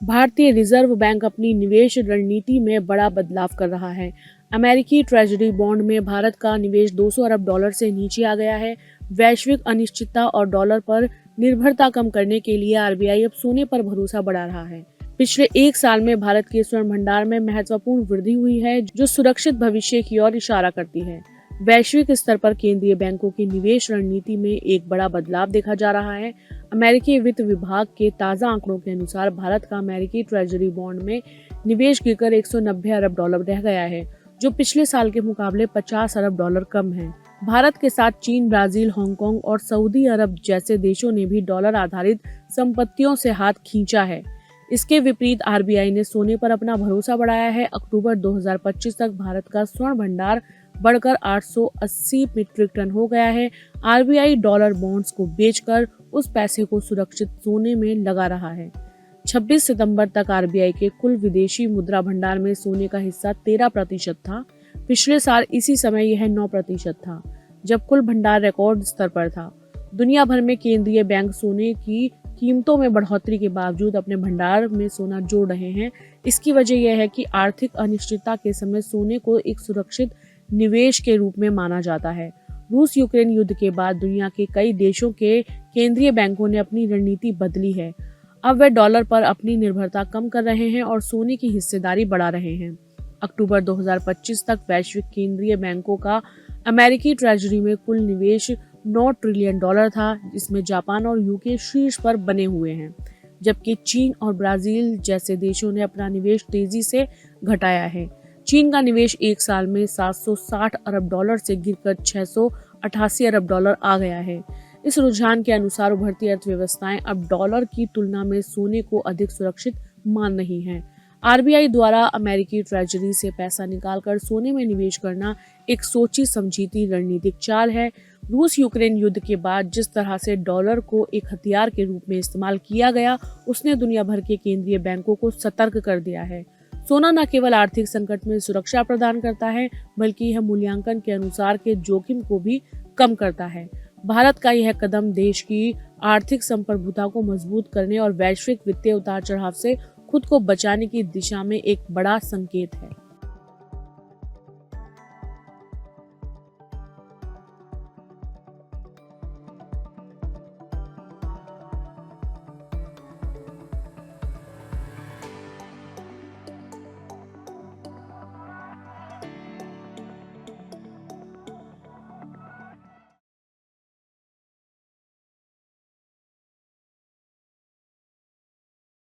भारतीय reserve bank अपनी निवेश रणनीति में बड़ा बदलाव कर रहा है। अमेरिकी ट्रेजरी बॉन्ड में भारत का निवेश 200 अरब डॉलर से नीचे आ गया है। वैश्विक अनिश्चितता और डॉलर पर निर्भरता कम करने के लिए आरबीआई अब सोने पर भरोसा बढ़ा रहा है। पिछले एक साल में भारत के स्वर्ण भंडार में महत्वपूर्ण वृद्धि हुई है, जो सुरक्षित भविष्य की ओर इशारा करती है। वैश्विक स्तर पर केंद्रीय बैंकों की निवेश रणनीति में एक बड़ा बदलाव देखा जा रहा है। अमेरिकी वित्त विभाग के ताज़ा आंकड़ों के अनुसार भारत का अमेरिकी ट्रेजरी बॉन्ड में निवेश गिरकर 190 अरब डॉलर रह गया है, जो पिछले साल के मुकाबले 50 अरब डॉलर कम है। भारत के साथ चीन, ब्राजील, हांगकांग और सऊदी अरब जैसे देशों ने भी डॉलर आधारित संपत्तियों से हाथ खींचा है। इसके विपरीत आरबीआई ने सोने पर अपना भरोसा बढ़ाया है। अक्टूबर 2025 तक भारत का स्वर्ण भंडार बढ़कर 880 मीट्रिक टन हो गया है। आरबीआई डॉलर बॉन्ड्स को बेचकर उस पैसे को सुरक्षित सोने में लगा रहा है। 26 सितंबर तक आरबीआई के कुल विदेशी मुद्रा भंडार में सोने का हिस्सा 13% था। पिछले साल इसी समय यह 9% था, जब कुल भंडार रिकॉर्ड स्तर पर था। दुनिया भर में केंद्रीय बैंक सोने की कीमतों में बढ़ोतरी के बावजूद अपने भंडार में सोना जोड़ रहे हैं। इसकी वजह यह है कि आर्थिक अनिश्चितता के समय सोने को एक सुरक्षित निवेश के रूप में माना जाता है। रूस यूक्रेन युद्ध के बाद दुनिया के कई देशों के केंद्रीय बैंकों ने अपनी रणनीति बदली है। अब वे डॉलर पर अपनी निर्भरता कम कर रहे हैं और सोने की हिस्सेदारी बढ़ा रहे हैं। अक्टूबर 2025 तक वैश्विक केंद्रीय बैंकों का अमेरिकी ट्रेजरी में कुल निवेश 9 ट्रिलियन डॉलर था, जिसमें जापान और यूके शीर्ष पर बने हुए हैं, जबकि चीन और ब्राजील जैसे देशों ने अपना निवेश तेजी से घटाया है। चीन का निवेश एक साल में 760 अरब डॉलर से गिरकर 688 अरब डॉलर आ गया है। इस रुझान के अनुसार उभरती अर्थव्यवस्थाएं अब डॉलर की तुलना में सोने को अधिक सुरक्षित मान रही हैं। आरबीआई द्वारा अमेरिकी ट्रेजरी से पैसा निकालकर सोने में निवेश करना एक सोची समझी रणनीतिक चाल है। रूस यूक्रेन युद्ध के बाद जिस तरह से डॉलर को एक हथियार के रूप में इस्तेमाल किया गया, उसने दुनिया भर के केंद्रीय बैंकों को सतर्क कर दिया है। सोना न केवल आर्थिक संकट में सुरक्षा प्रदान करता है, बल्कि यह मूल्यांकन के अनुसार के जोखिम को भी कम करता है। भारत का यह कदम देश की आर्थिक संप्रभुता को मजबूत करने और वैश्विक वित्तीय उतार चढ़ाव से खुद को बचाने की दिशा में एक बड़ा संकेत है।